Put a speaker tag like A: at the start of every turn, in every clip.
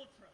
A: ultra.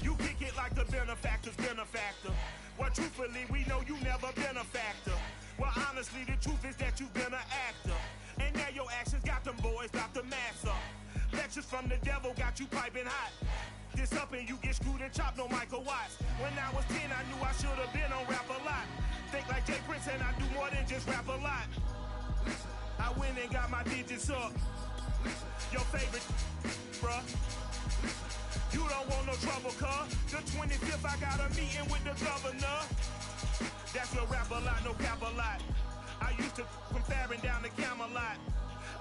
B: You kick it like the benefactor's benefactor. Well, truthfully, we know you never been a factor. Well, honestly, the truth is that you've been an actor. And now your actions got them boys, got the mask up. Lectures from the devil got you piping hot. This up and you get screwed and chopped, no Michael Watts. When I was 10, I knew I should have been on Rap a Lot. Think like Jay Prince and I do more than just rap a lot. I went and got my digits up. Your favorite, bruh. You don't want no trouble, cuz. The 25th, I got a meeting with the governor. That's your rap a lot, no cap a lot. I used to from Farron down to Camelot.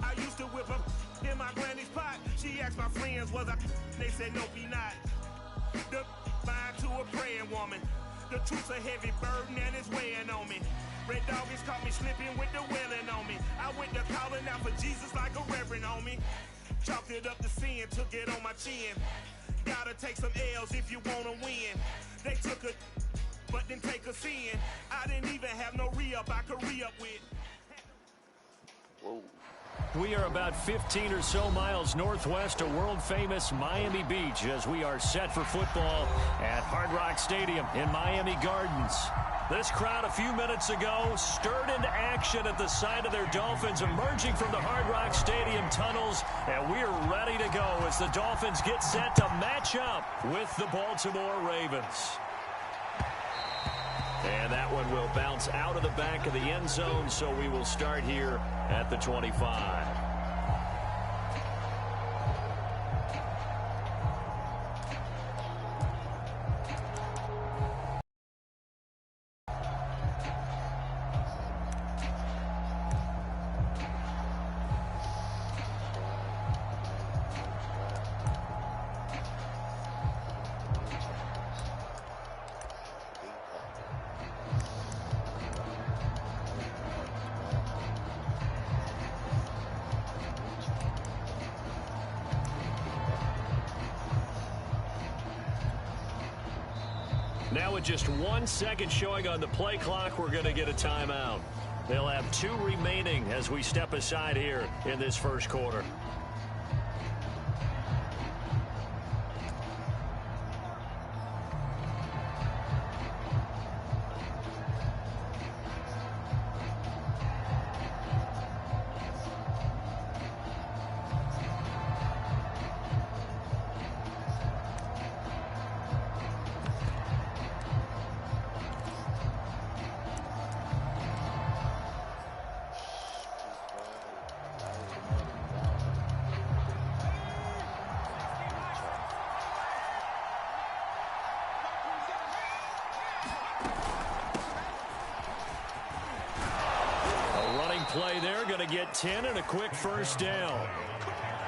B: I used to whip up in my granny's pot. She asked my friends, was I? They said, no, be not. The mind to a praying woman. The truth's a heavy burden and it's weighing on me. Red Dog has caught me slipping with the wailing on me. I went to calling out for Jesus like a reverend on me. Chalked it up to sin, took it on my chin. Gotta take some L's if you wanna win. They took a, but then take a sin. I didn't even have no re-up I could re-up with.
C: Whoa.
D: We are about 15 or so miles northwest of world-famous Miami Beach as we are set for football at Hard Rock Stadium in Miami Gardens. This crowd a few minutes ago stirred into action at the side of their Dolphins emerging from the Hard Rock Stadium tunnels, and we're ready to go as the Dolphins get set to match up with the Baltimore Ravens. And that one will bounce out of the back of the end zone, so we will start here at the 25. Now with just 1 second showing on the play clock, we're going to get a timeout. They'll have 2 remaining as we step aside here in this first quarter. Play there, going to get 10 and a quick first down.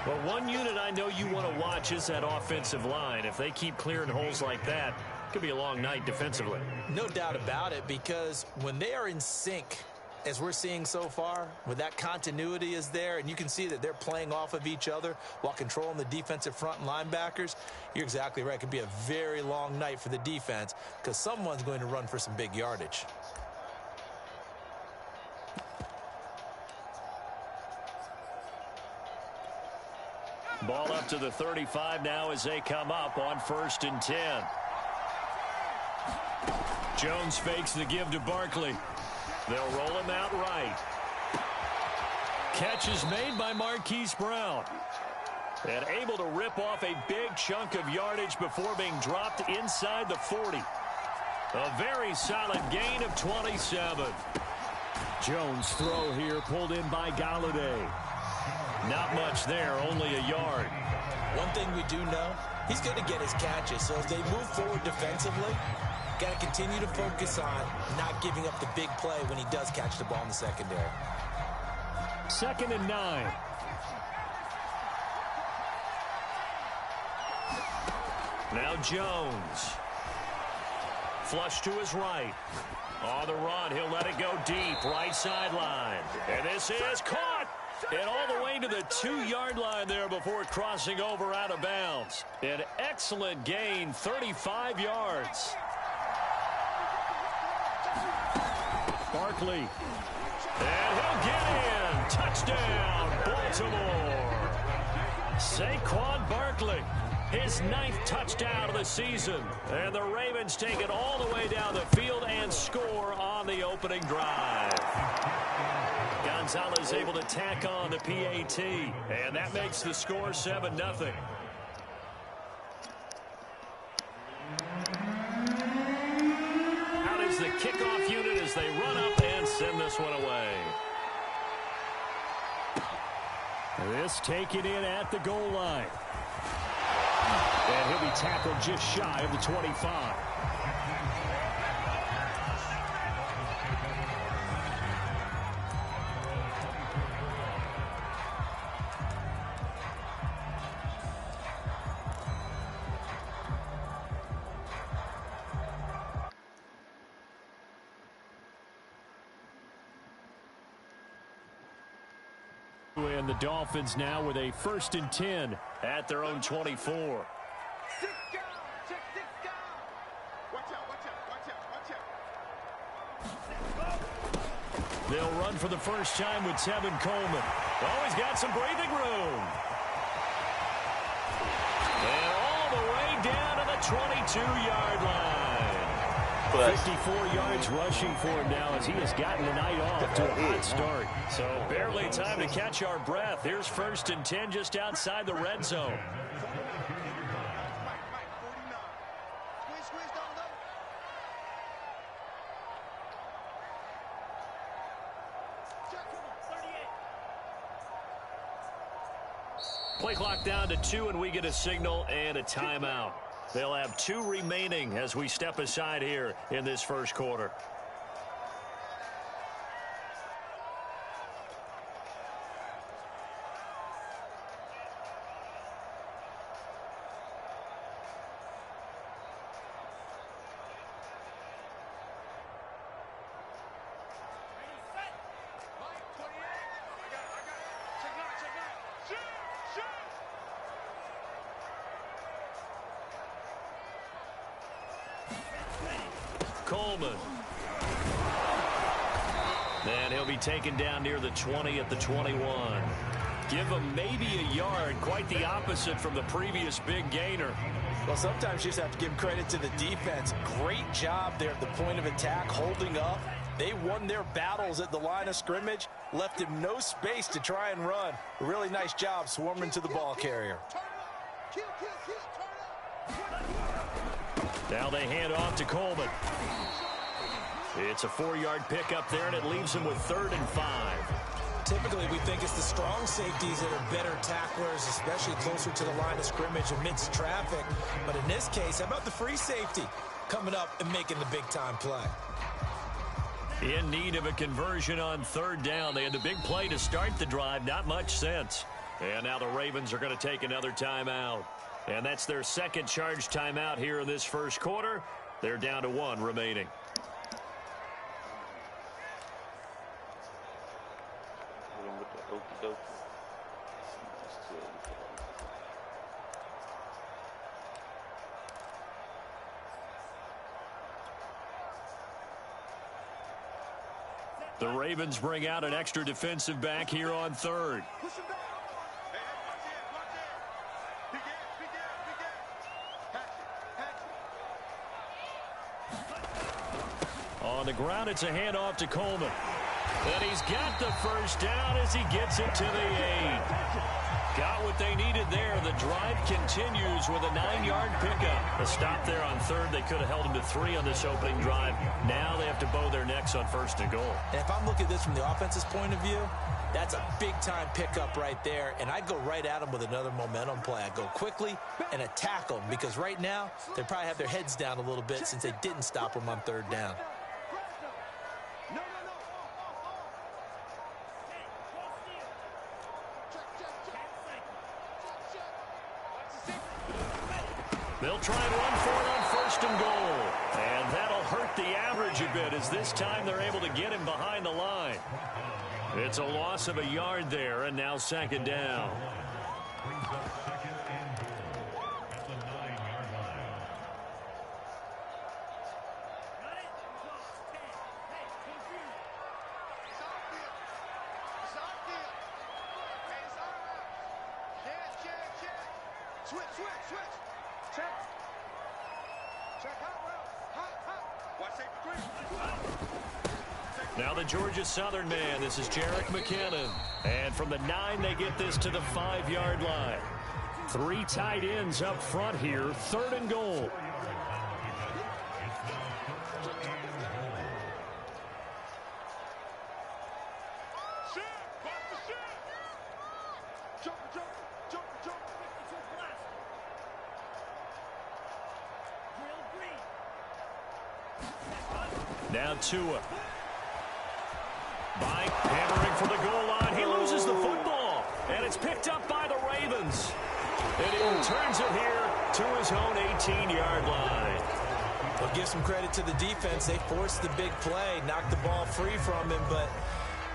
D: But one unit I know you want to watch is that offensive line. If they keep clearing holes like that, it could be a long night defensively.
E: No doubt about it, because when they are in sync, as we're seeing so far, when that continuity is there, and you can see that they're playing off of each other while controlling the defensive front and linebackers, you're exactly right. It could be a very long night for the defense because someone's going to run for some big yardage.
D: Ball up to the 35 now as they come up on 1st and 10. Jones fakes the give to Barkley. They'll roll him out right. Catch is made by Marquise Brown. And able to rip off a big chunk of yardage before being dropped inside the 40. A very solid gain of 27. Jones' throw here pulled in by Galladay. Not much there, only a yard.
E: One thing we do know, he's going to get his catches. So as they move forward defensively, Got to continue to focus on not giving up the big play when he does catch the ball in the secondary.
D: 2nd and 9. Now Jones. Flush to his right. On the run, he'll let it go deep, right sideline. And this is caught. And all the way to the 2-yard line there before crossing over out of bounds. An excellent gain, 35 yards. Barkley. And he'll get in. Touchdown, Baltimore. Saquon Barkley. His 9th touchdown of the season. And the Ravens take it all the way down the field and score on the opening drive. Gonzalez able to tack on the PAT. And that makes the score 7-0. Out is the kickoff unit as they run up and send this one away. This taken in at the goal line. And he'll be tackled just shy of the 25. And the Dolphins now with a 1st and 10 at their own 24. They'll run for the first time with Tevin Coleman. Oh, he's got some breathing room. And all the way down to the 22-yard line. 54 yards rushing for him now as he has gotten the night off to a hot start. So barely time to catch our breath. Here's 1st and 10 just outside the red zone. Play clock down to 2, and we get a signal and a timeout. They'll have 2 remaining as we step aside here in this first quarter. Coleman. And he'll be taken down near the 20 at the 21. Give him maybe a yard. Quite the opposite from the previous big gainer.
E: Well, sometimes you just have to give credit to the defense. Great job there at the point of attack, holding up. They won their battles at the line of scrimmage, left him no space to try and run. A really nice job swarming to the ball carrier.
D: Now they hand off to Coleman. It's a 4-yard pickup there, and it leaves him with 3rd and 5.
E: Typically, we think it's the strong safeties that are better tacklers, especially closer to the line of scrimmage amidst traffic. But in this case, how about the free safety coming up and making the big-time play?
D: In need of a conversion on 3rd down. They had the big play to start the drive. Not much sense. And now the Ravens are going to take another timeout. And that's their 2nd charge timeout here in this first quarter. They're down to 1 remaining. The Ravens bring out an extra defensive back here on 3rd. On the ground, it's a handoff to Coleman. And he's got the first down as he gets it to the 8. Got what they needed there. The drive continues with a 9-yard pickup. A stop there on third. They could have held them to 3 on this opening drive. Now they have to bow their necks on 1st and goal.
E: And if I'm looking at this from the offense's point of view, that's a big-time pickup right there, and I'd go right at them with another momentum play. I'd go quickly and attack them because right now they probably have their heads down a little bit since they didn't stop them on 3rd down.
D: They'll try and run for it on 1st and goal. And that'll hurt the average a bit as this time they're able to get him behind the line. It's a loss of a yard there, and now 2nd down. Now the Georgia Southern man. This is Jerick McKinnon. And from the 9, they get this to the 5-yard line. 3 tight ends up front here. 3rd and goal. Now Tua. By hammering for the goal line. He loses the football. And it's picked up by the Ravens. And he returns it here to his own 18-yard line.
E: Well, give some credit to the defense. They forced the big play, knocked the ball free from him, but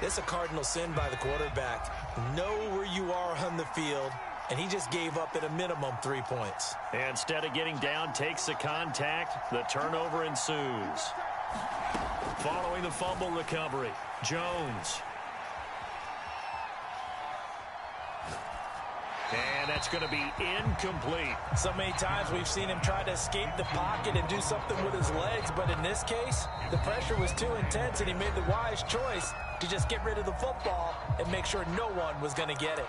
E: it's a cardinal sin by the quarterback. Know where you are on the field, and he just gave up at a minimum 3 points.
D: And instead of getting down, takes the contact. The turnover ensues. Following the fumble recovery, Jones. And that's going to be incomplete.
E: So many times we've seen him try to escape the pocket and do something with his legs, but in this case, the pressure was too intense, and he made the wise choice to just get rid of the football and make sure no one was going to get it.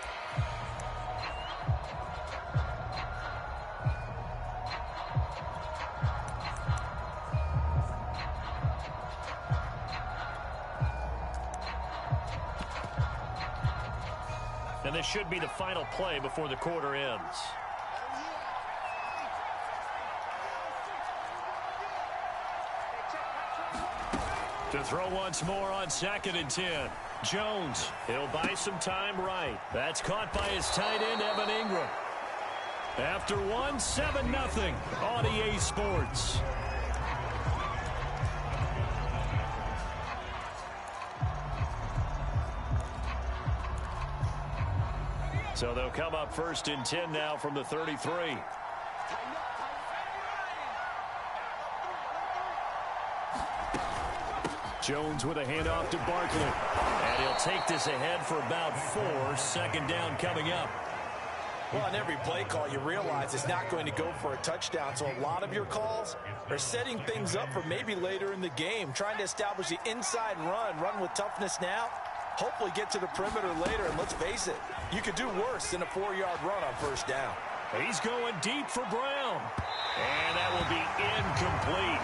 D: And this should be the final play before the quarter ends. To throw once more on 2nd and 10. Jones, he'll buy some time right. That's caught by his tight end, Evan Ingram. After 1, 7-0 on EA Sports. So they'll come up 1st and 10 now from the 33. Jones with a handoff to Barkley. And he'll take this ahead for about 4. 2nd down coming up.
E: Well, on every play call, you realize it's not going to go for a touchdown. So a lot of your calls are setting things up for maybe later in the game, trying to establish the inside run with toughness now. Hopefully get to the perimeter later, and let's face it, you could do worse than a 4-yard run on 1st down.
D: He's going deep for Brown. And that will be incomplete.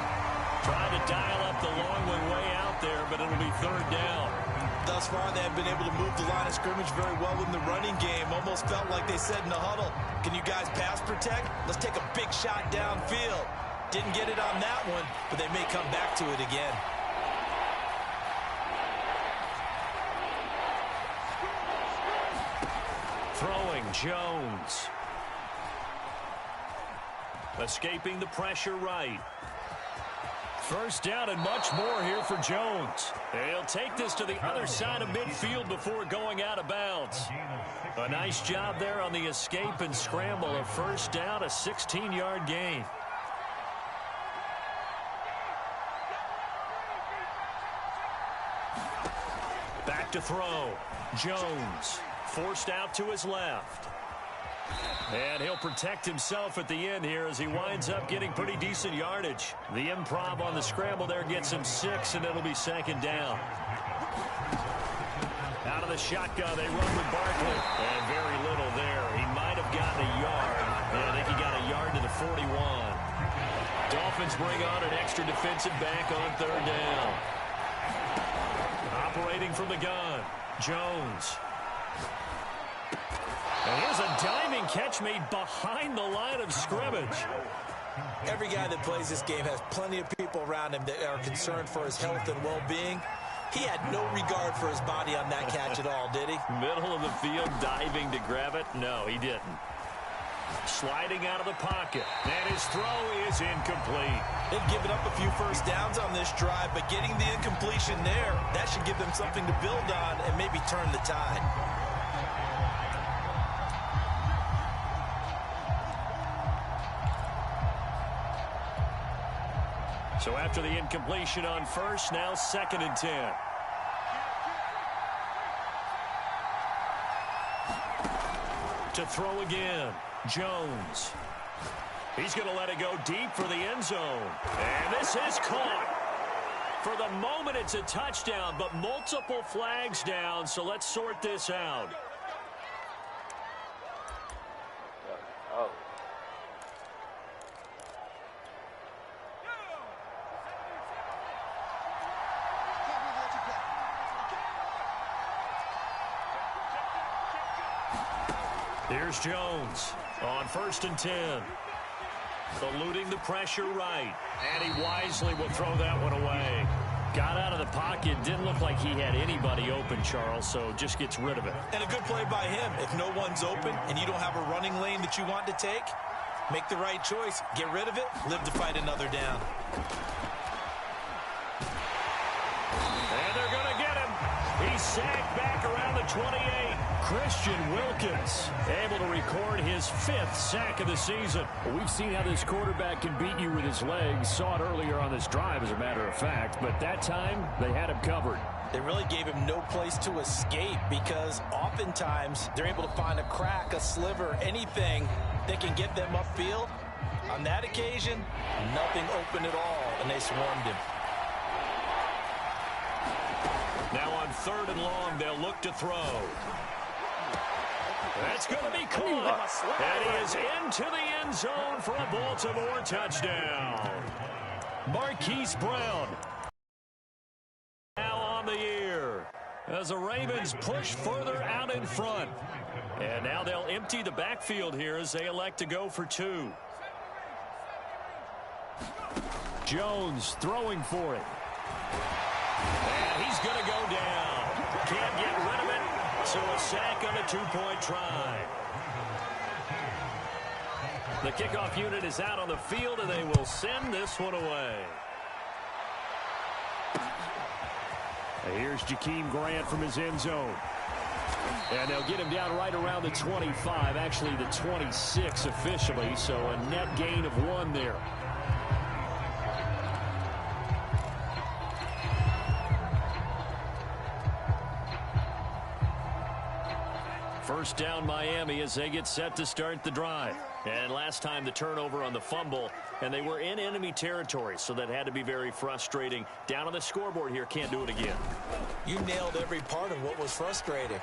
D: Trying to dial up the long one way out there, but it'll be 3rd down.
E: Thus far, they have been able to move the line of scrimmage very well in the running game. Almost felt like they said in the huddle, can you guys pass protect? Let's take a big shot downfield. Didn't get it on that one, but they may come back to it again.
D: Throwing Jones. Escaping the pressure right. 1st down and much more here for Jones. He'll take this to the other side of midfield before going out of bounds. A nice job there on the escape and scramble. A 1st down, a 16-yard gain. Back to throw. Jones forced out to his left. And he'll protect himself at the end here as he winds up getting pretty decent yardage. The improv on the scramble there gets him 6, and it'll be 2nd down. Out of the shotgun, they run with Barkley. And very little there. He might have gotten a yard. Yeah, I think he got a yard to the 41. Dolphins bring on an extra defensive back on third down. Operating from the gun, Jones. And here's a diving catch made behind the line of scrimmage.
E: Every guy that plays this game has plenty of people around him that are concerned for his health and well-being. He had no regard for his body on that catch at all, did he?
D: Middle of the field, diving to grab it. No, he didn't. Sliding out of the pocket. And his throw is incomplete.
E: They've given up a few first downs on this drive, but getting the incompletion there, that should give them something to build on and maybe turn the tide.
D: So after the incompletion on first, now 2nd and 10. To throw again, Jones. He's going to let it go deep for the end zone. And this is caught. For the moment, it's a touchdown, but multiple flags down, so let's sort this out.
C: Oh.
D: Here's Jones on 1st and 10. Eluding the pressure right. And he wisely will throw that one away. Got out of the pocket. Didn't look like he had anybody open, Charles, so just gets rid of it.
E: And a good play by him. If no one's open and you don't have a running lane that you want to take, make the right choice. Get rid of it. Live to fight another down.
D: And they're going to get him. He's sacked back around the 28. Christian Wilkins able to record his 5th sack of the season.
A: Well, we've seen how this quarterback can beat you with his legs. Saw it earlier on this drive, as a matter of fact. But that time, they had him covered.
E: They really gave him no place to escape because oftentimes they're able to find a crack, a sliver, anything that can get them upfield. On that occasion, nothing open at all, and they swarmed him.
D: Now on 3rd and long, they'll look to throw. That's going to be caught. And he is into the end zone for a Baltimore touchdown. Marquise Brown now on the year as the Ravens push further out in front. And now they'll empty the backfield here as they elect to go for 2. Jones throwing for it. And he's going to go down. Can't get rid of it. So a sack on a 2-point try. The kickoff unit is out on the field, and they will send this one away.
A: Here's Jakeem Grant from his end zone. And they'll get him down right around the 25, actually the 26 officially, so a net gain of 1 there.
D: First down Miami as they get set to start the drive. And last time the turnover on the fumble, and they were in enemy territory, so that had to be very frustrating. Down on the scoreboard here, can't do it again.
E: You nailed every part of what was frustrating.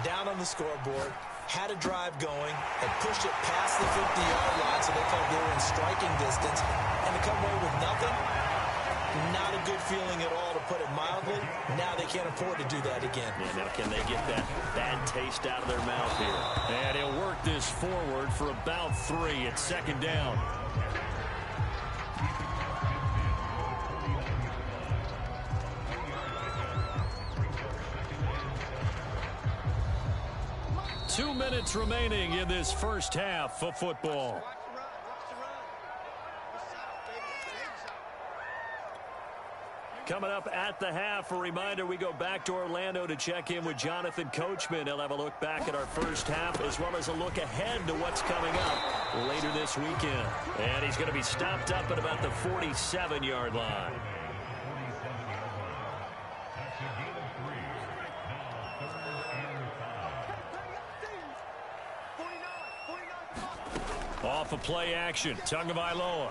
E: Down on the scoreboard, had a drive going, and pushed it past the 50-yard line so they felt they were in striking distance, and to come away with nothing, not a good feeling at all, to put it mildly. Now they can't afford to do that again.
D: Yeah, now can they get that bad taste out of their mouth here? And he'll work this forward for about 3. It's 2nd down. Two minutes remaining in this first half of football. Coming up at the half, a reminder, we go back to Orlando to check in with Jonathan Coachman. He'll have a look back at our first half as well as a look ahead to what's coming up later this weekend. And he's going to be stopped up at about the 47-yard line. Off of play action, Tagovailoa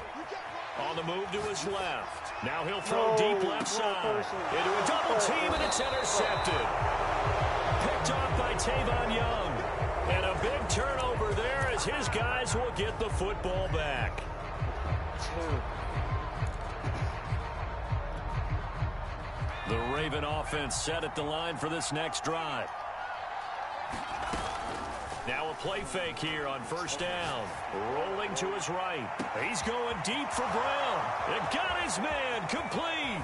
D: on the move to his left. Now he'll throw deep left side into a double team, and it's intercepted. Tavon Young. And a big turnover there as his guys will get the football back. The Raven offense set at the line for this next drive. Now a play fake here on first down. Rolling to his right. He's going deep for Brown. And got his man complete.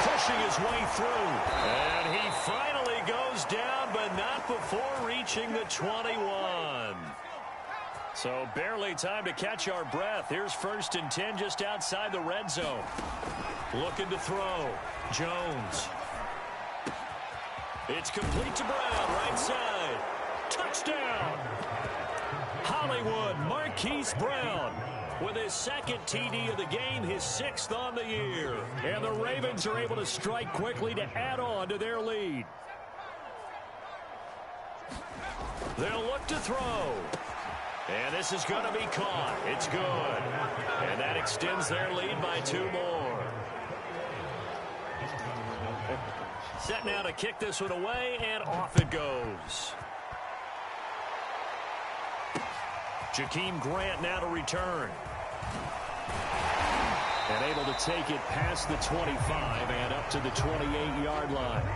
D: Pushing his way through. And he finally goes down, but not before reaching the 21. So barely time to catch our breath. Here's 1st and 10 just outside the red zone. Looking to throw. Jones. It's complete to Brown, right side. Touchdown. Hollywood Marquise Brown with his 2nd TD of the game, his 6th on the year. And the Ravens are able to strike quickly to add on to their lead. They'll look to throw. And this is going to be caught. It's good. And that extends their lead by 2 more. Set now to kick this one away, and off it goes. Jakeem Grant now to return. And able to take it past the 25 and up to the 28-yard line.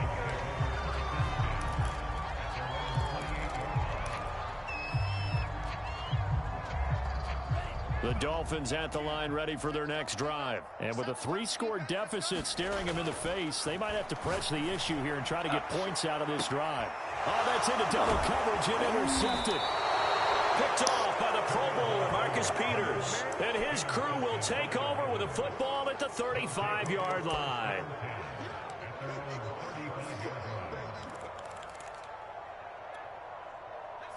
D: The Dolphins at the line ready for their next drive. And with a 3-score deficit staring them in the face, they might have to press the issue here and try to get points out of this drive. Oh, that's into double coverage and intercepted. Picked off by the Pro Bowler, Marcus Peters. And his crew will take over with a football at the 35-yard line.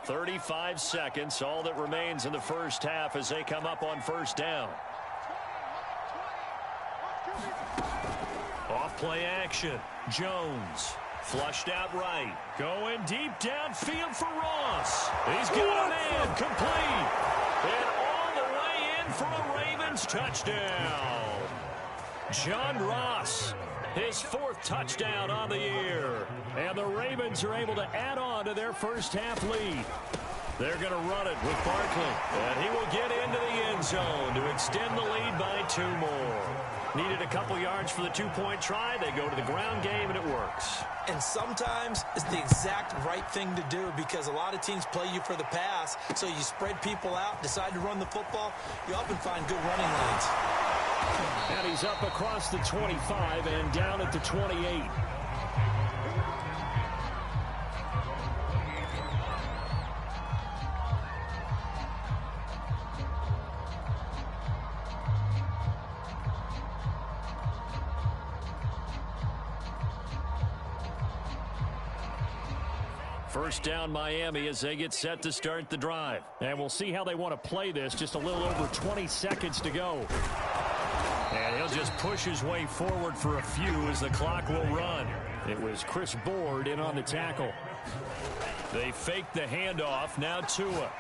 D: "35 seconds, all that remains in the first half as they come up on first down. Off play action. Jones. Flushed out right. Going deep downfield for Ross. He's got a man complete. And all the way in for a Ravens touchdown. John Ross. His 4th touchdown on the year. And the Ravens are able to add on to their first half lead. They're going to run it with Barkley. And he will get into the end zone to extend the lead by 2 more. Needed a couple yards for the 2-point try. They go to the ground game, and it works.
E: And sometimes it's the exact right thing to do because a lot of teams play you for the pass. So you spread people out, decide to run the football. You often find good running lanes.
A: And he's up across the 25 and down at the 28. First down Miami as they get set to start the drive. And we'll see how they want to play this. Just a little over 20 seconds to go. And he'll just push his way forward for a few as the clock will run. It was Chris Board in on the tackle. They fake the handoff. Now Tua.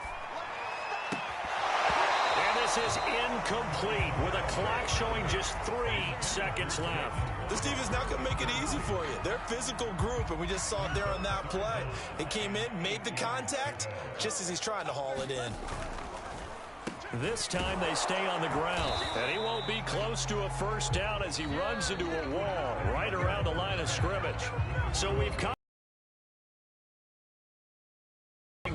A: And this is incomplete with a clock showing just 3 seconds left.
E: This team is not going to make it easy for you. They're a physical group, and we just saw it there on that play. He came in, made the contact, just as he's trying to haul it in.
A: This time they stay on the ground. And he won't be close to a first down as he runs into a wall right around the line of scrimmage. So we've come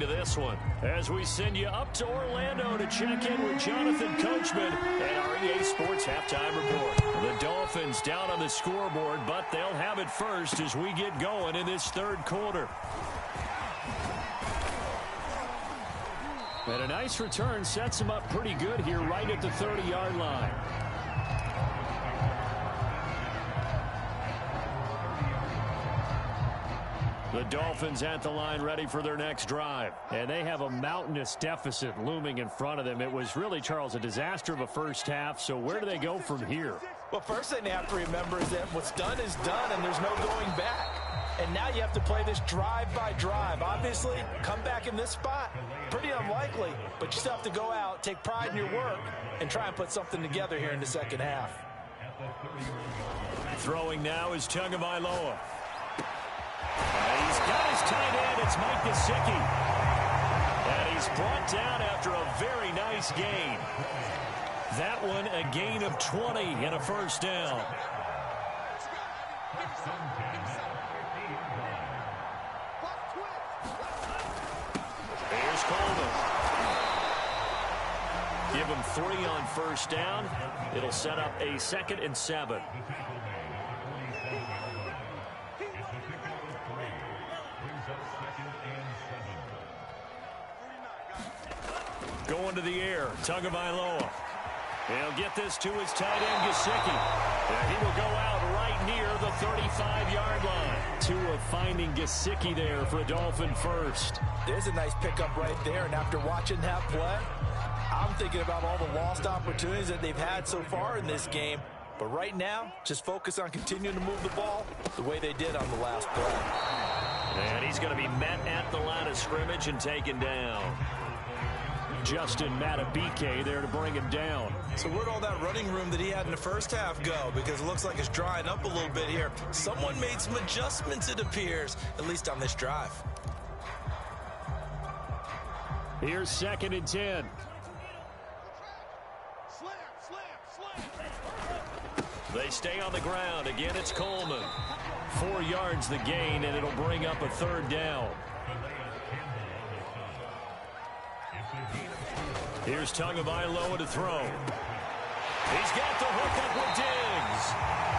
A: to this one as we send you up to Orlando to check in with Jonathan Coachman and our EA Sports Halftime Report. The Dolphins down on the scoreboard, but they'll have it first as we get going in this 3rd quarter. And a nice return sets him up pretty good here right at the 30-yard line. The Dolphins at the line ready for their next drive. And they have a mountainous deficit looming in front of them. It was really, Charles, a disaster of a first half. So where do they go from here?
E: Well, first thing they have to remember is that what's done is done and there's no going back. And now you have to play this drive by drive. Obviously, come back in this spot, pretty unlikely. But you still have to go out, take pride in your work, and try and put something together here in the second half.
A: Throwing now is Tagovailoa. He's got his tight end. It's Mike Gesicki. And he's brought down after a very nice gain. That one a gain of 20 and a first down. Here's Coleman. Give him 3 on first down. It'll set up a 2nd and 7. Going to the air, Tagovailoa. He'll get this to his tight end, Gesicki. And he will go out right near the 35-yard line. Tua finding Gesicki there for a Dolphin first.
E: There's a nice pickup right there, and after watching that play, I'm thinking about all the lost opportunities that they've had so far in this game. But right now, just focus on continuing to move the ball the way they did on the last play.
A: And he's going to be met at the line of scrimmage and taken down. Justin Matabike there to bring him down.
E: So where'd all that running room that he had in the first half go? Because it looks like it's drying up a little bit here. Someone made some adjustments, it appears, at least on this drive.
A: Here's 2nd and 10. They stay on the ground. Again, it's Coleman. 4 yards the gain, and it'll bring up a 3rd down. Here's Tagovailoa to throw. He's got the hook up with Diggs.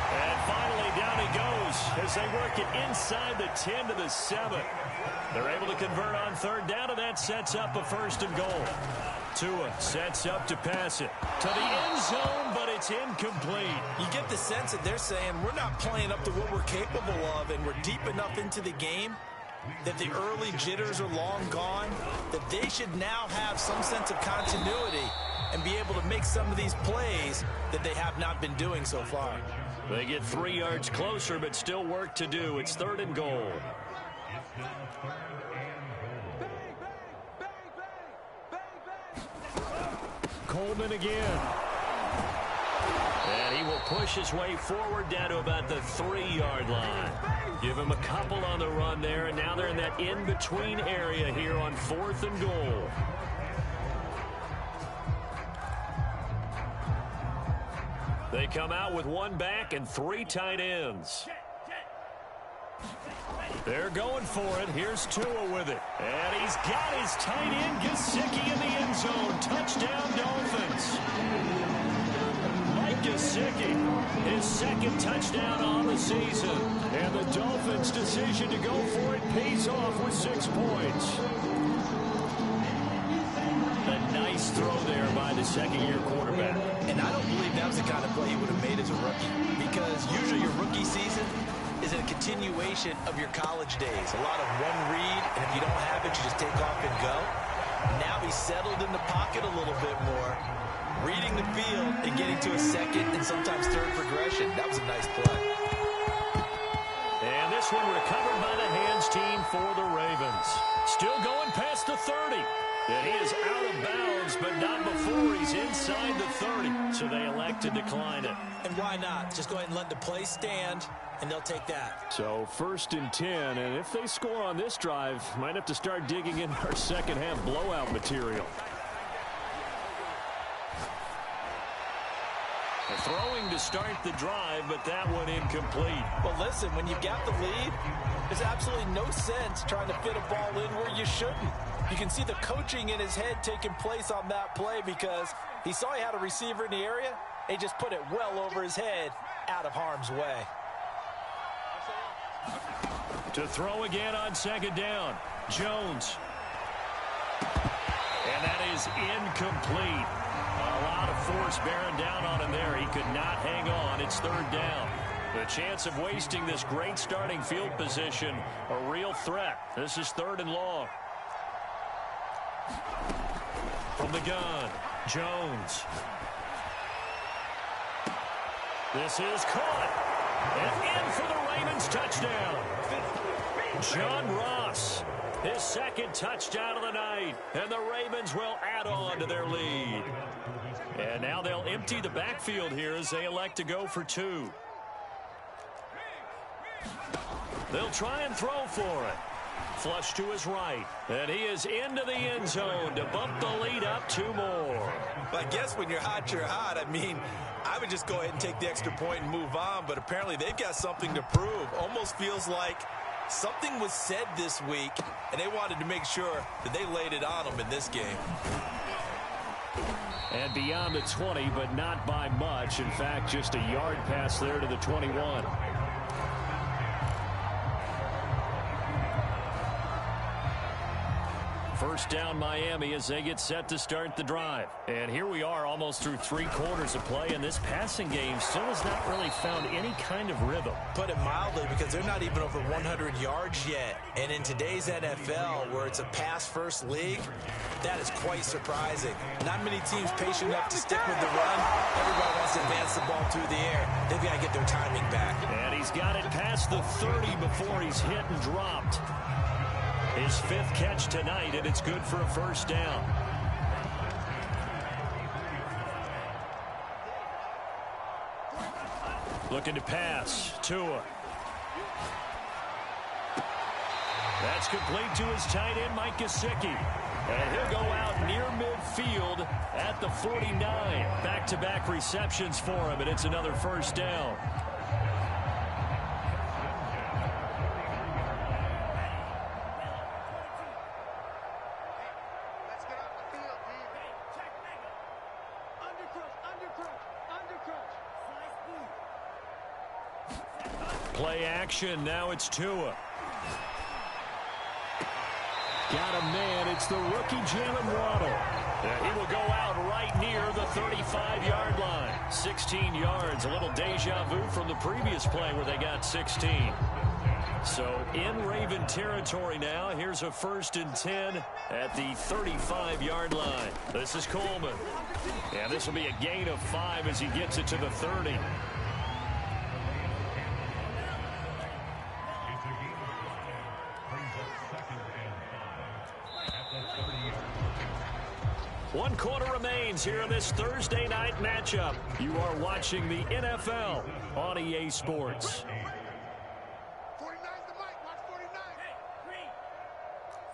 A: And finally down he goes as they work it inside the 10 to the 7. They're able to convert on 3rd down, and that sets up a 1st and goal. Tua sets up to pass it to the end zone, but it's incomplete.
E: You get the sense that they're saying we're not playing up to what we're capable of, and we're deep enough into the game that the early jitters are long gone, that they should now have some sense of continuity and be able to make some of these plays that they have not been doing so far.
A: They get 3 yards closer, but still work to do. It's 3rd and goal. Coleman again. And he will push his way forward down to about the 3-yard line. Give him a couple on the run there, and now they're in that in-between area here on 4th and goal. They come out with 1 back and 3 tight ends. They're going for it. Here's Tua with it. And he's got his tight end, Gesicki, in the end zone. Touchdown, Dolphins. Mike Gesicki, his 2nd touchdown on the season. And the Dolphins' decision to go for it pays off with 6 points. A nice throw there by the 2nd-year quarterback.
E: And I don't believe that was the kind of play he would have made as a rookie, because usually your rookie season is a continuation of your college days. A lot of one read, and if you don't have it, you just take off and go. Now he's settled in the pocket a little bit more, reading the field and getting to a 2nd and sometimes 3rd progression. That was a nice play.
A: And this one recovered by the hands team for the Ravens. Still going past the 30. And he is out of bounds, but not before he's inside the 30. So they elect to decline it.
E: And why not? Just go ahead and let the play stand, and they'll take that.
A: So 1st and 10, and if they score on this drive, might have to start digging in our second-half blowout material. A throwing to start the drive, but that one incomplete.
E: Well, listen, when you've got the lead, there's absolutely no sense trying to fit a ball in where you shouldn't. You can see the coaching in his head taking place on that play because he saw he had a receiver in the area. He just put it well over his head, out of harm's way.
A: To throw again on 2nd down, Jones. And that is incomplete. A lot of force bearing down on him there. He could not hang on. It's 3rd down. The chance of wasting this great starting field position, a real threat. This is 3rd and long. From the gun, Jones. This is caught. And in for the Ravens touchdown. John Ross, his 2nd touchdown of the night. And the Ravens will add on to their lead. And now they'll empty the backfield here as they elect to go for 2. They'll try and throw for it. Flush to his right. And he is into the end zone to bump the lead up 2 more.
E: I guess when you're hot, you're hot. I mean, I would just go ahead and take the extra point and move on, but apparently they've got something to prove. Almost feels like something was said this week, and they wanted to make sure that they laid it on them in this game.
A: And beyond the 20, but not by much. In fact, just a yard pass there to the 21. First down Miami as they get set to start the drive. And here we are almost through 3 quarters of play, and this passing game still has not really found any kind of rhythm.
E: Put it mildly, because they're not even over 100 yards yet. And in today's NFL, where it's a pass-first league, that is quite surprising. Not many teams patient enough to stick with the run. Everybody wants to advance the ball through the air. They've got to get their timing back.
A: And he's got it past the 30 before he's hit and dropped. His 5th catch tonight, and it's good for a first down. Looking to pass. Tua. That's complete to his tight end, Mike Gesicki. And he'll go out near midfield at the 49. Back-to-back receptions for him, and it's another first down. Play action. Now it's Tua. Got a man. It's the rookie Jalen Waddle. And he will go out right near the 35-yard line. 16 yards. A little deja vu from the previous play where they got 16. So in Raven territory now. Here's a 1st and 10 at the 35-yard line. This is Coleman. And this will be a gain of 5 as he gets it to the 30. One quarter remains here in this Thursday night matchup. You are watching the NFL on EA Sports.
B: 49's the mic. Watch 49. Hey, green.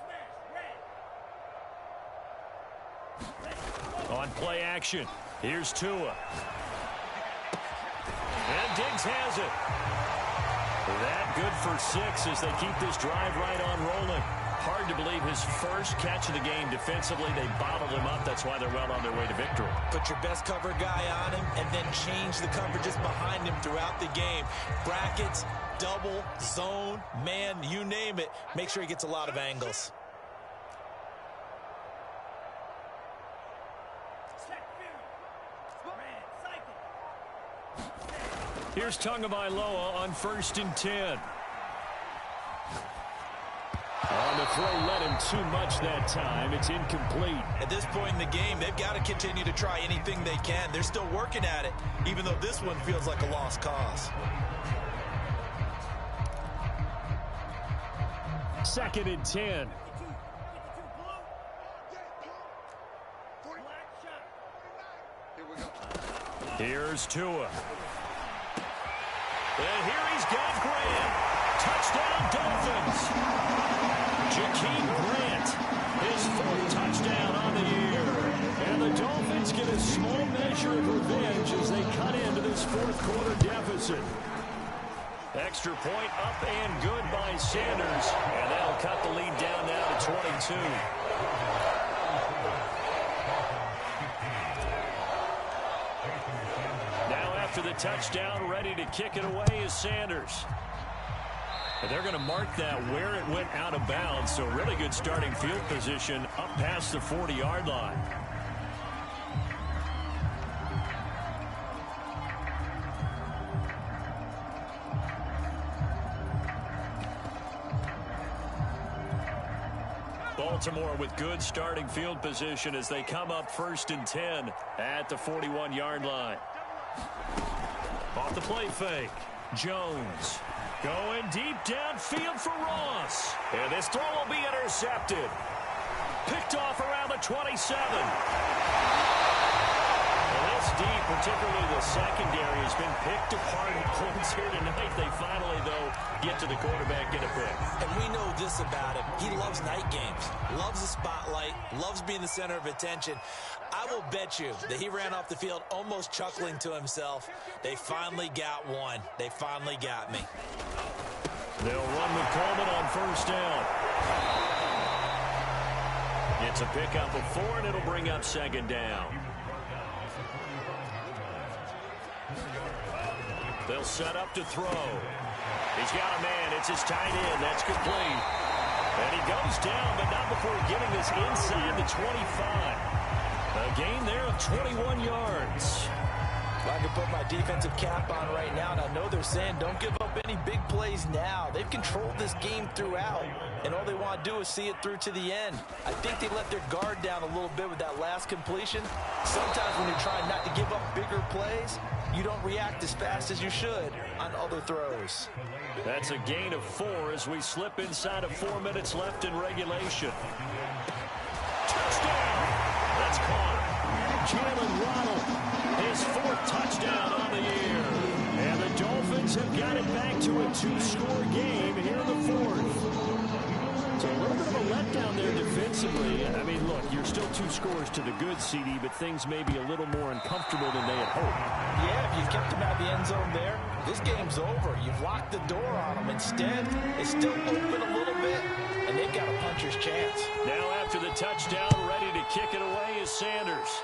B: Smash, red.
A: On play action, here's Tua. And Diggs has it. That good for 6 as they keep this drive right on rolling. Hard to believe his first catch of the game defensively. They bottled him up. That's why they're well on their way to victory. Put your best cover guy on him and then change the coverages behind him throughout the game. Brackets, double, zone, man, you name it. Make sure he gets a lot of angles. Here's Tagovailoa on 1st and 10. On the throw, led him too much that time. It's incomplete. At this point in the game, they've got to continue to try anything they can. They're still working at it, even though this one feels like a lost cause. 2nd and 10. Here's Tua. And here he's got Grant. Touchdown, Dolphins. Jakeem Grant, his 4th touchdown on the year. And the Dolphins get a small measure of revenge as they cut into this 4th quarter deficit. Extra point up and good by Sanders. And that'll cut the lead down now to 22. Now after the touchdown, ready to kick it away is Sanders. They're going to mark that where it went out of bounds, so really good starting field position up past the 40-yard line. Baltimore with good starting field position as they come up 1st and 10 at the 41-yard line. Off the play fake, Jones. Going deep downfield for Ross. And this throw will be intercepted. Picked off around the 27. And press deep, particularly the secondary, has been picked apart at points here tonight. They finally, though, get to the quarterback, get a pick.
E: And we know this about him. He loves night games, loves the spotlight, loves being the center of attention. I will bet you that he ran off the field almost chuckling to himself. They finally got one. They finally got me.
A: They'll run with Coleman on first down. It's a pickup of 4, and it'll bring up second down. They'll set up to throw. He's got a man. It's his tight end. That's complete. And he goes down, but not before getting this inside the 25. A gain there of 21 yards.
E: I can put my defensive cap on right now, and I know they're saying don't give up any big plays now. They've controlled this game throughout, and all they want to do is see it through to the end. I think they let their guard down a little bit with that last completion. Sometimes when you're trying not to give up bigger plays, you don't react as fast as you should on other throws.
A: That's a gain of 4 as we slip inside of 4 minutes left in regulation. Touchdown! That's caught. Jalen Waddle, his 4th touchdown on the year. And the Dolphins have got it back to a 2-score game here in the 4th. It's a little bit of a letdown there defensively. I mean, look, you're still 2 scores to the good, CD, but things may be a little more uncomfortable than they had hoped.
E: Yeah, if you've kept them out of the end zone there, this game's over. You've locked the door on them. Instead, it's still open a little bit, and they've got a puncher's chance.
A: Now after the touchdown, ready to kick it away is Sanders.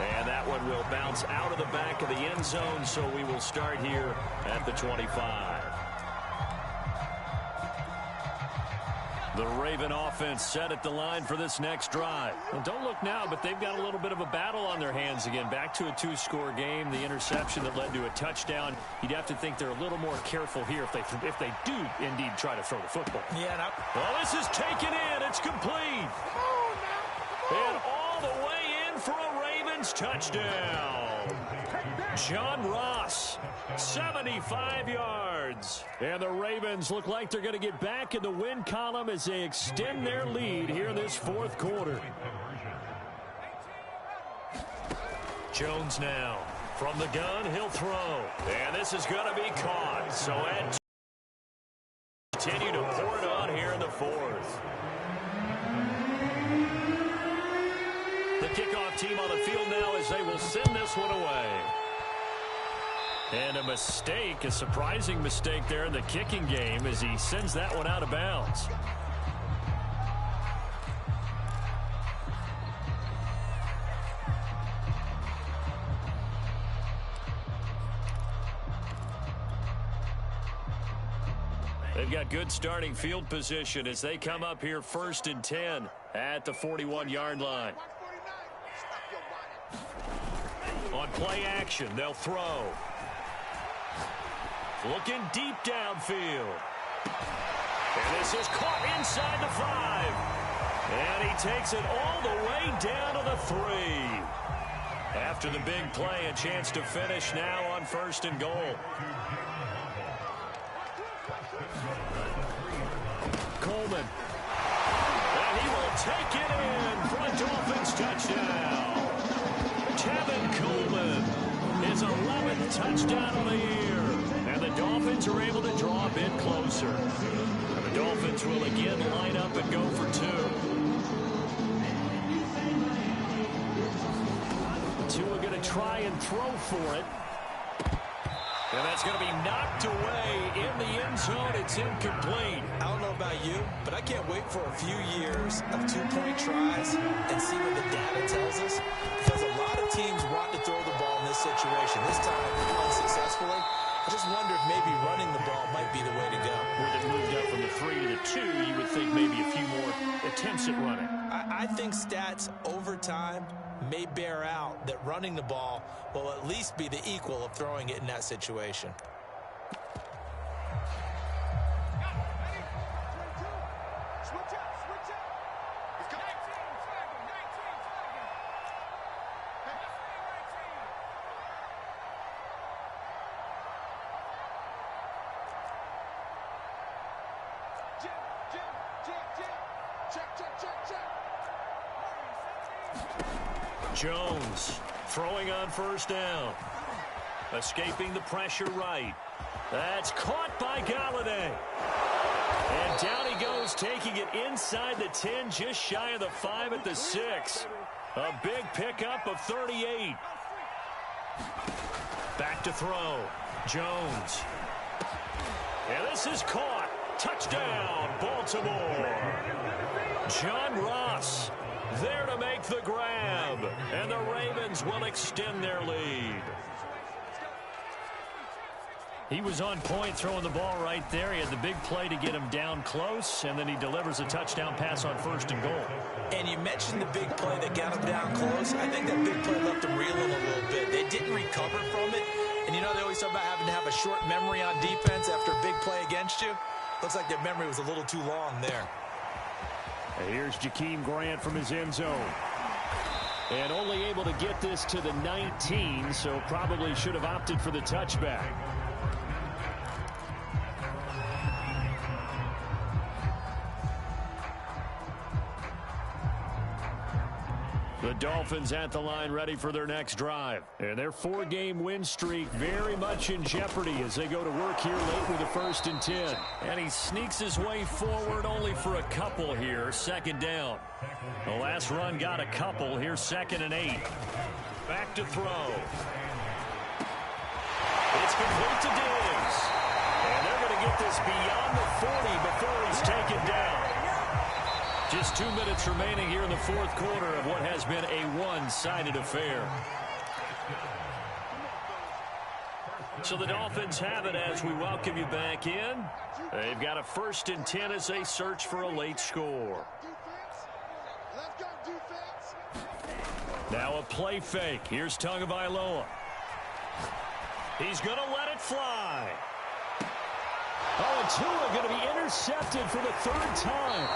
A: And that one will bounce out of the back of the end zone, so we will start here at the 25. The Raven offense set at the line for this next drive. Well, don't look now, but they've got a little bit of a battle on their hands again. Back to a 2-score game. The interception that led to a touchdown. You'd have to think they're a little more careful here if they do indeed try to throw the football.
E: Yeah.
A: Well, this is taken in. It's complete. And all the way in for a Ravens touchdown. John Ross, 75 yards. And the Ravens look like they're going to get back in the win column as they extend their lead here in this 4th quarter. Jones now. From the gun, he'll throw. And this is going to be caught. So Ed continue to pour it on here in the 4th. The kickoff team on the field now as they will send this one away. And a mistake, a surprising mistake there in the kicking game as he sends that one out of bounds. They've got good starting field position as they come up here 1st and 10 at the 41-yard line. On play action, they'll throw. Looking deep downfield. And this is caught inside the 5. And he takes it all the way down to the 3. After the big play, a chance to finish now on 1st and goal. Coleman. And he will take it in for a Dolphins touchdown. Tevin Coleman, his 11th touchdown of the year. And the Dolphins are able to draw a bit closer. And the Dolphins will again line up and go for 2. Tua going to try and throw for it. And that's going to be knocked away in the end zone. It's incomplete.
E: I don't know about you, but I can't wait for a few years of 2-point tries and see what the data tells us. Because a lot of teams want to throw the ball in this situation. This time, unsuccessfully. I just wonder if maybe running the ball might be the way to go.
A: With it moved up from the 3 to the 2, you would think maybe a few more attempts at running.
E: I think stats over time may bear out that running the ball will at least be the equal of throwing it in that situation.
B: Check.
A: Jones throwing on first down. Escaping the pressure right. That's caught by Galladay. And down he goes, taking it inside the 10, just shy of the 5 at the 6. A big pickup of 38. Back to throw. Jones. And this is caught. Touchdown, Baltimore. John Ross there to make the grab. And the Ravens will extend their lead. He was on point throwing the ball right there. He had the big play to get him down close, and then he delivers a touchdown pass on 1st and goal.
E: And you mentioned the big play that got him down close. I think that big play left him reeling a little bit. They didn't recover from it. And you know, they always talk about having to have a short memory on defense after a big play against you. Looks like their memory was a little too long there.
A: And here's Jakeem Grant from his end zone. And only able to get this to the 19, so probably should have opted for the touchback. The Dolphins at the line ready for their next drive. And their 4-game win streak very much in jeopardy as they go to work here late with a 1st and 10. And he sneaks his way forward only for a couple here. 2nd down. The last run got a couple. Here's 2nd and 8. Back to throw. It's complete to Diggs. And they're going to get this beyond the 40 before he's taken down. Just 2 minutes remaining here in the 4th quarter of what has been a one-sided affair. So the Dolphins have it as we welcome you back in. They've got a 1st and 10 as they search for a late score. Now a play fake. Here's Tagovailoa. He's going to let it fly. Oh, and Tua going to be intercepted for the 3rd time.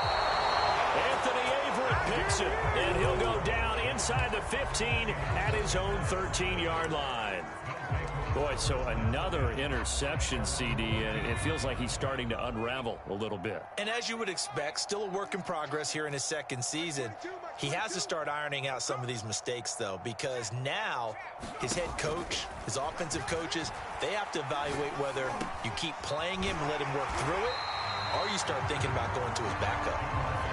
A: Anthony Averett picks it, and he'll go down inside the 15 at his own 13-yard line. Boy, so another interception, CD, and it feels like he's starting to unravel a little bit.
E: And as you would expect, still a work in progress here in his 2nd season. He has to start ironing out some of these mistakes, though, because now his head coach, his offensive coaches, they have to evaluate whether you keep playing him and let him work through it, or you start thinking about going to his backup.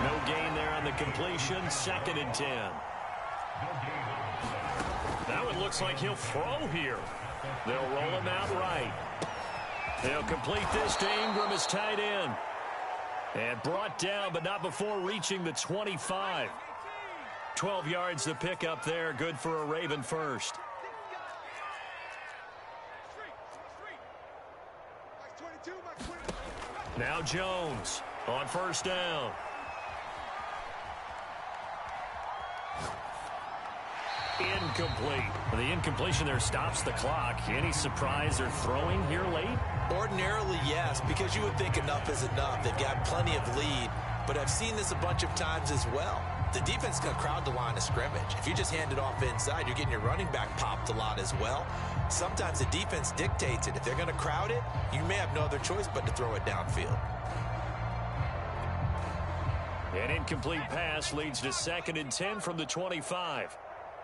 A: No gain there on the completion. 2nd and 10. Now it looks like he'll throw here. They'll roll him out right. They'll complete this to Ingram as tight end. And brought down, but not before reaching the 25. 12 yards to pick up there. Good for a Raven first. Now Jones on 1st down. Incomplete. The incompletion there stops the clock. Any surprise they're throwing here late?
E: Ordinarily, yes, because you would think enough is enough. They've got plenty of lead, but I've seen this a bunch of times as well. The defense is going to crowd the line of scrimmage. If you just hand it off inside, you're getting your running back popped a lot as well. Sometimes the defense dictates it. If they're going to crowd it, you may have no other choice but to throw it downfield.
A: An incomplete pass leads to 2nd and 10 from the 25.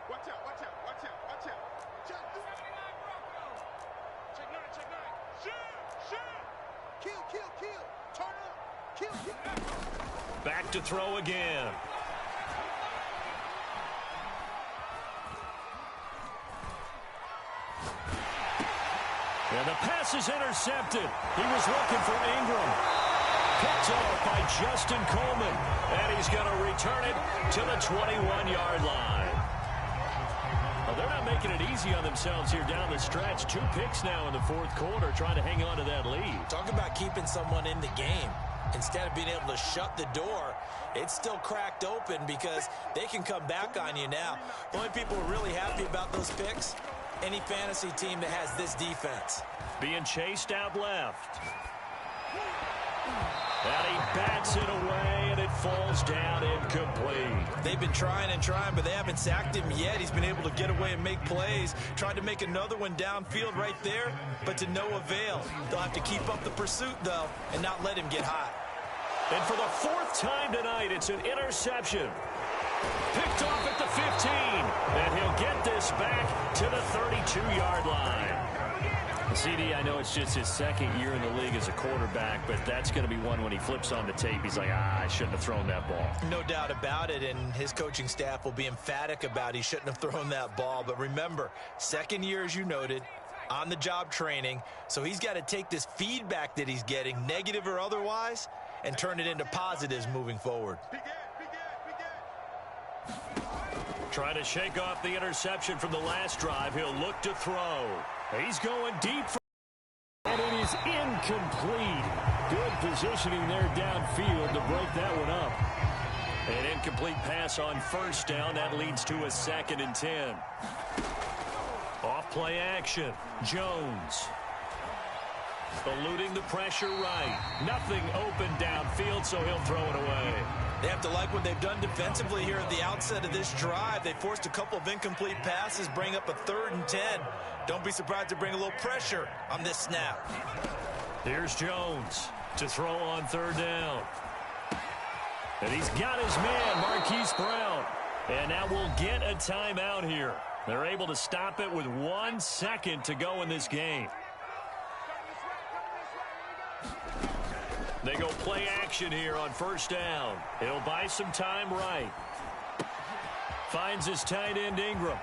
B: Watch out, watch out, watch out, watch out. Check 9, check 9. Shoot, shoot. Kill. Turn up. Kill.
A: Back to throw again. And the pass is intercepted. He was looking for Ingram. Picked off by Justin Coleman. And he's going to return it to the 21-yard line. Well, they're not making it easy on themselves here down the stretch. 2 picks now in the 4th quarter, trying to hang on to that lead.
E: Talk about keeping someone in the game. Instead of being able to shut the door, it's still cracked open because they can come back on you now. The only people who are really happy about those picks, any fantasy team that has this defense.
A: Being chased out left. And he bats it away, and it falls down incomplete.
E: They've been trying and trying, but they haven't sacked him yet. He's been able to get away and make plays. Tried to make another one downfield right there, but to no avail. They'll have to keep up the pursuit, though, and not let him get hot.
A: And for the 4th time tonight, it's an interception. Picked off at the 15. And he'll get this back to the 32-yard line. CD, I know it's just his second year in the league as a quarterback, but that's going to be one when he flips on the tape. He's like, I shouldn't have thrown that ball.
E: No doubt about it, and his coaching staff will be emphatic about he shouldn't have thrown that ball. But remember, second year, as you noted, on-the-job training, so he's got to take this feedback that he's getting, negative or otherwise, and turn it into positives moving forward.
A: Trying to shake off the interception from the last drive. He'll look to throw. He's going deep. And it is incomplete. Good positioning there downfield to break that one up. An incomplete pass on first down. That leads to a 2nd and 10. Off play action. Jones. Eluding the pressure right. Nothing open downfield, so he'll throw it away.
E: They have to like what they've done defensively here at the outset of this drive. They forced a couple of incomplete passes, bring up a 3rd and 10. Don't be surprised to bring a little pressure on this snap.
A: Here's Jones to throw on 3rd down. And he's got his man, Marquise Brown. And now we'll get a timeout here. They're able to stop it with 1 second to go in this game. They go play action here on first down. He'll buy some time right. Finds his tight end Ingram.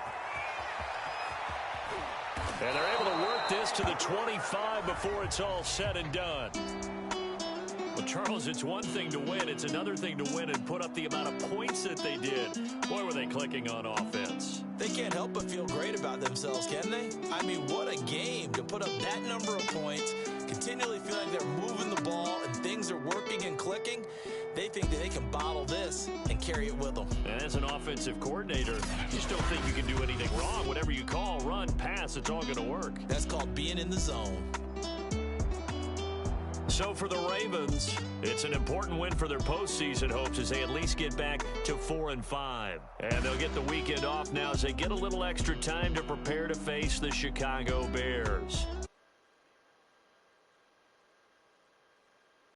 A: And they're able to work this to the 25 before it's all said and done. Well, Charles, it's one thing to win. It's another thing to win and put up the amount of points that they did. Boy, were they clicking on offense.
E: They can't help but feel great about themselves, can they? I mean, what a game to put up that number of points, continually feel like they're moving the ball and things are working and clicking. They think that they can bottle this and carry it with them.
A: And as an offensive coordinator, you just don't think you can do anything wrong. Whatever you call, run, pass, it's all going to work.
E: That's called being in the zone.
A: So for the Ravens, it's an important win for their postseason hopes as they at least get back to 4-5. And they'll get the weekend off now as they get a little extra time to prepare to face the Chicago Bears.